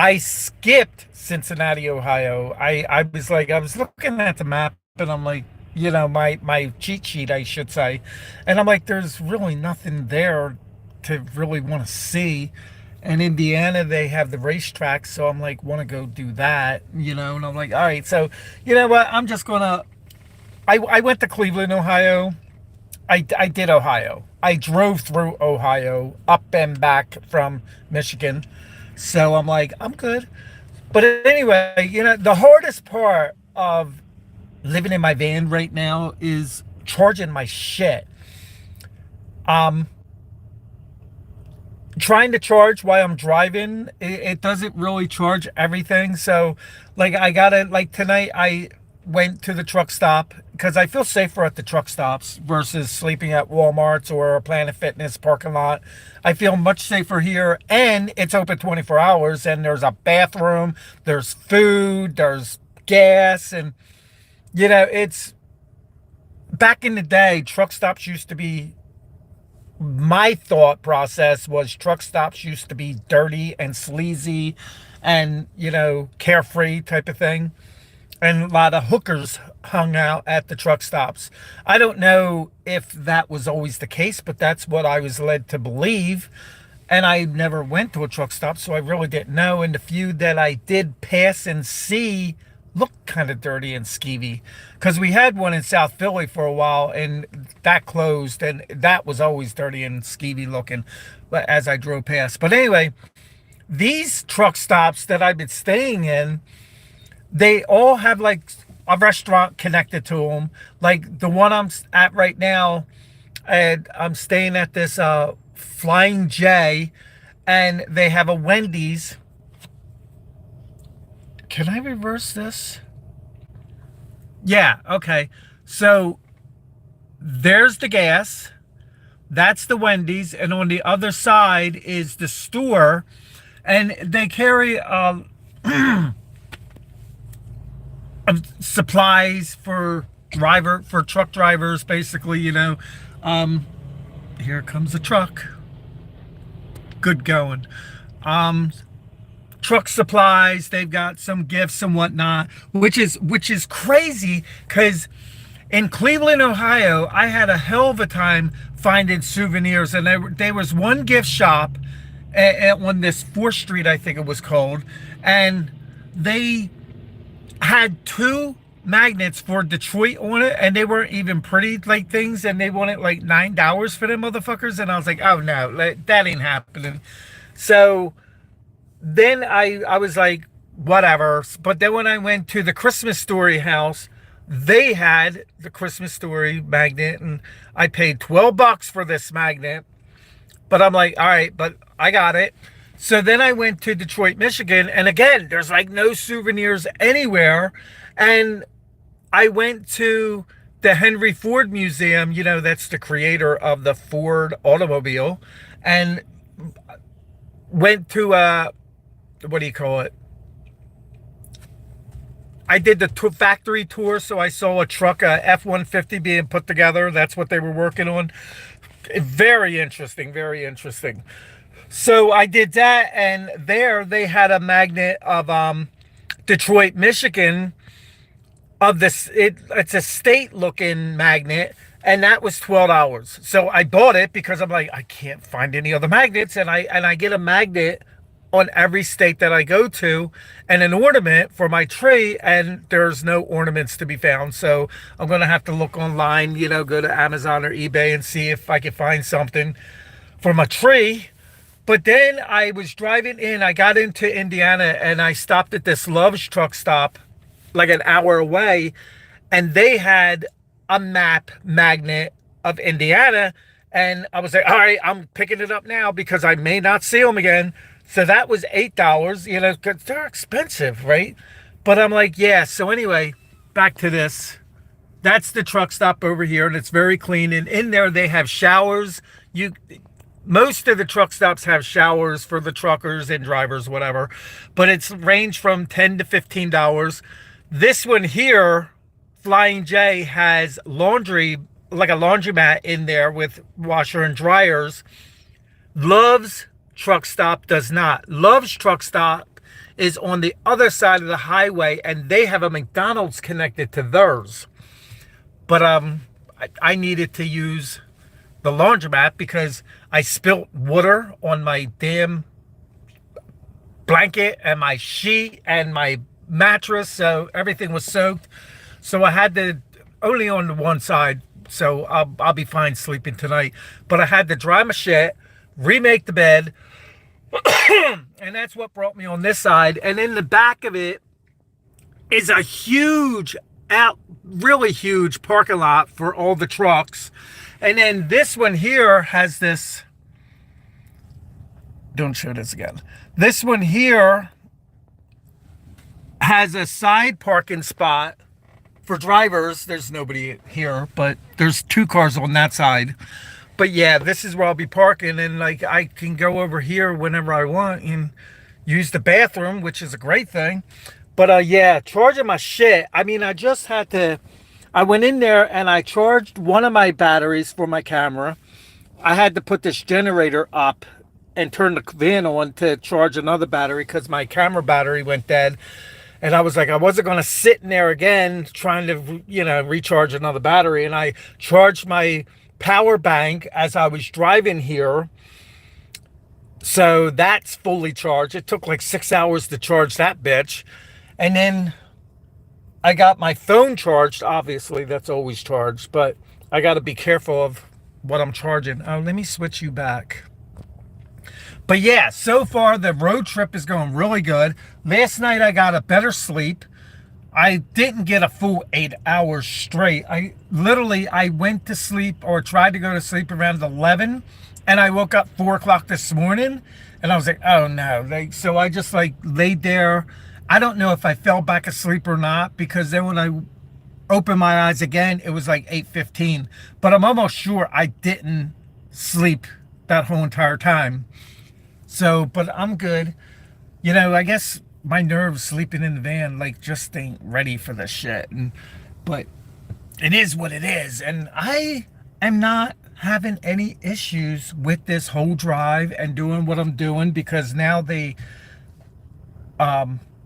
I skipped Cincinnati, Ohio. I was looking at the map and I'm like, my cheat sheet, I should say. And I'm like, there's really nothing there to really want to see. And Indiana, they have the racetrack, so I'm like, want to go do that, and I'm like, all right, so you know what? I'm just gonna. I went to Cleveland, Ohio. I did Ohio. I drove through Ohio, up and back from Michigan. So I'm like, I'm good. But anyway, the hardest part of living in my van right now is charging my shit. Um, Trying to charge while I'm driving, it doesn't really charge everything. So, like, I gotta, like, tonight I went to the truck stop because I feel safer at the truck stops versus sleeping at Walmart's or a Planet Fitness parking lot. I feel much safer here, and it's open 24 hours, and there's a bathroom, there's food, there's gas, and, it's back in the day, truck stops used to be my thought process was truck stops used to be dirty and sleazy and, carefree type of thing. And a lot of hookers hung out at the truck stops. I don't know if that was always the case, but that's what I was led to believe. And I never went to a truck stop, so I really didn't know. And the few that I did pass and see looked kind of dirty and skeevy. Because we had one in South Philly for a while, and that closed, and that was always dirty and skeevy looking as I drove past. But anyway, these truck stops that I've been staying in, they all have like a restaurant connected to them. Like the one I'm at right now, and I'm staying at this Flying J, and they have a Wendy's. Can I reverse this? Yeah, okay. So there's the gas. That's the Wendy's, and on the other side is the store, and they carry supplies for truck drivers, basically. Here comes the truck. Good going. Truck supplies. They've got some gifts and whatnot, which is crazy because in Cleveland, Ohio, I had a hell of a time finding souvenirs, and there was one gift shop on this 4th Street, I think it was called, and they had 2 magnets for Detroit on it, and they weren't even pretty like things, and they wanted like $9 for them motherfuckers, and I was like, oh no, that ain't happening. So then I was like, whatever. But then when I went to the Christmas Story house, they had the Christmas Story magnet, and I paid $12 for this magnet. But I'm like, all right, but I got it. So then I went to Detroit, Michigan, and again, there's like no souvenirs anywhere. And I went to the Henry Ford Museum, that's the creator of the Ford automobile, and went to what do you call it? I did the factory tour, so I saw a truck, a F-150 being put together. That's what they were working on. Very interesting, very interesting. So I did that, and there they had a magnet of Detroit, Michigan, of this. It's a state-looking magnet, and that was $12. So I bought it because I'm like, I can't find any other magnets, and I get a magnet on every state that I go to, and an ornament for my tree, and there's no ornaments to be found. So I'm gonna have to look online, go to Amazon or eBay and see if I can find something for my tree. But then I was driving in, I got into Indiana, and I stopped at this Love's truck stop like an hour away, and they had a map magnet of Indiana, and I was like, all right, I'm picking it up now because I may not see them again. So that was $8, because they're expensive, right? But I'm like, yeah. So anyway, back to this. That's the truck stop over here, and it's very clean. And in there, they have showers. Most of the truck stops have showers for the truckers and drivers, whatever. But it's range from $10 to $15. This one here, Flying J, has laundry, like a laundromat in there with washer and dryers. Love's truck stop does not. Love's truck stop is on the other side of the highway, and they have a McDonald's connected to theirs. But I needed to use the laundromat because I spilt water on my damn blanket and my sheet and my mattress, so everything was soaked. So I had to, only on the one side, so I'll be fine sleeping tonight. But I had to dry my shit, remake the bed, and that's what brought me on this side. And in the back of it is a huge, really huge parking lot for all the trucks. And then this one here has this, don't show this again. This one here has a side parking spot for drivers. There's nobody here, but there's 2 cars on that side. But yeah, this is where I'll be parking, and like I can go over here whenever I want and use the bathroom, which is a great thing. But yeah, charging my shit. I mean, I just had to, I went in there and I charged one of my batteries for my camera. I had to put this generator up and turn the van on to charge another battery because my camera battery went dead. And I was like, I wasn't going to sit in there again trying to, you know, recharge another battery. And I charged my power bank as I was driving here. So that's fully charged. It took like 6 hours to charge that bitch. And then I got my phone charged. Obviously, that's always charged. But I got to be careful of what I'm charging. Oh, let me switch you back. But yeah, so far the road trip is going really good. Last night I got a better sleep. I didn't get a full 8 hours straight. I went to sleep, or tried to go to sleep, around 11, and I woke up 4 o'clock this morning, and I was like, oh no. So I just like laid there. I don't know if I fell back asleep or not, because then when I opened my eyes again, it was like 8:15. But I'm almost sure I didn't sleep that whole entire time. So, but I'm good. You know, I guess my nerves sleeping in the van, like, just ain't ready for this shit. But it is what it is. And I am not having any issues with this whole drive and doing what I'm doing, because now the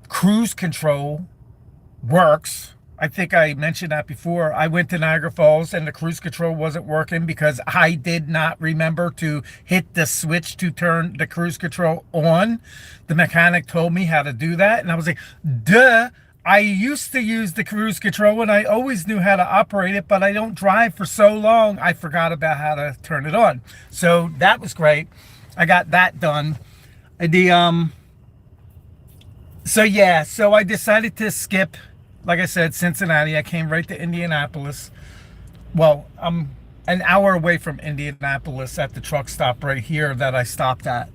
cruise control works. I think I mentioned that before. I went to Niagara Falls and the cruise control wasn't working because I did not remember to hit the switch to turn the cruise control on. The mechanic told me how to do that, and I was like, duh. I used to use the cruise control and I always knew how to operate it, but I don't drive for so long, I forgot about how to turn it on. So that was great. I got that done. So yeah, so I decided to skip, like I said, Cincinnati. I came right to Indianapolis. Well, I'm an hour away from Indianapolis at the truck stop right here that I stopped at,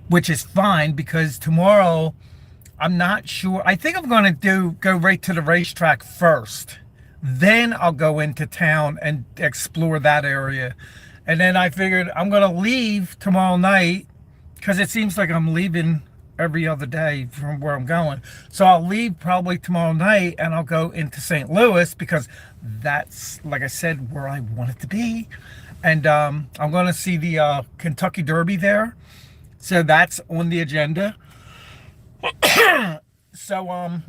which is fine because tomorrow, I'm not sure. I think I'm going to go right to the racetrack first. Then I'll go into town and explore that area. And then I figured I'm going to leave tomorrow night, because it seems like I'm leaving every other day from where I'm going. So I'll leave probably tomorrow night and I'll go into St. Louis, because that's, like I said, where I want it to be. And I'm going to see the Kentucky Derby there. So that's on the agenda. So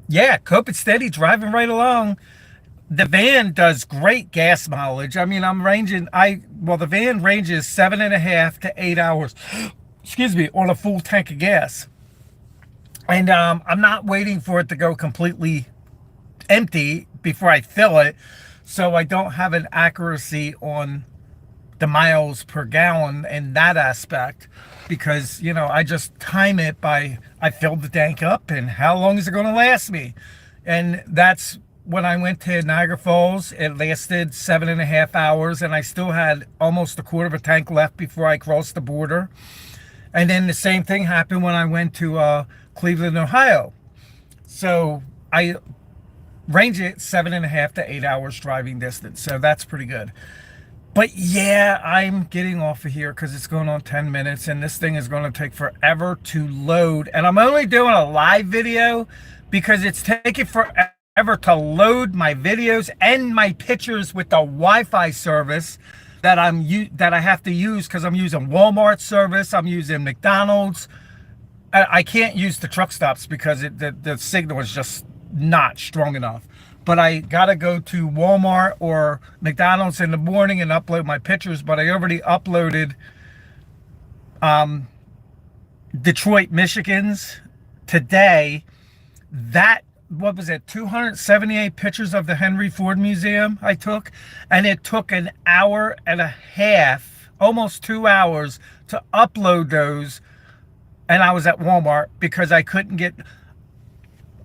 yeah, coping steady, driving right along. The van does great gas mileage. I mean, I'm ranging, the van ranges 7.5 to 8 hours, excuse me, on a full tank of gas. And I'm not waiting for it to go completely empty before I fill it, so I don't have an accuracy on the miles per gallon in that aspect, because, you know, I just time it by, I filled the tank up and how long is it going to last me. And that's when I went to Niagara Falls. It lasted 7.5 hours and I still had almost a quarter of a tank left before I crossed the border. And then the same thing happened when I went to Cleveland, Ohio. So I range it 7.5 to 8 hours driving distance, so that's pretty good. But yeah, I'm getting off of here because it's going on 10 minutes and this thing is going to take forever to load. And I'm only doing a live video because it's taking forever to load my videos and my pictures with the Wi-Fi service that I have to use, because I'm using Walmart service, I'm using McDonald's, I can't use the truck stops because the signal is just not strong enough. But I gotta go to Walmart or McDonald's in the morning and upload my pictures. But I already uploaded Detroit, Michigan's today. That, what was it, 278 pictures of the Henry Ford Museum I took, and it took an hour and a half, almost 2 hours, to upload those. And I was at Walmart because I couldn't get,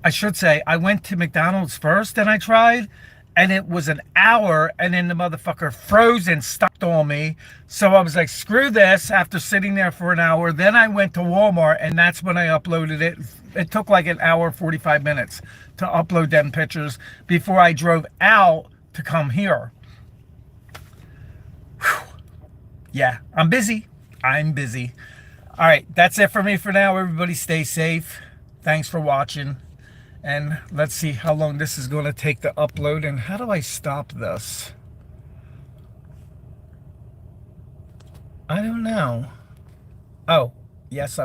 I should say, I went to McDonald's first and I tried, and it was an hour, and then the motherfucker froze and stopped on me. So I was like, screw this, after sitting there for an hour. Then I went to Walmart, and that's when I uploaded it. It took like an hour, 45 minutes to upload them pictures before I drove out to come here. Whew. Yeah, I'm busy. I'm busy. All right, that's it for me for now. Everybody stay safe. Thanks for watching. And let's see how long this is going to take to upload. And how do I stop this? I don't know. Oh, yes,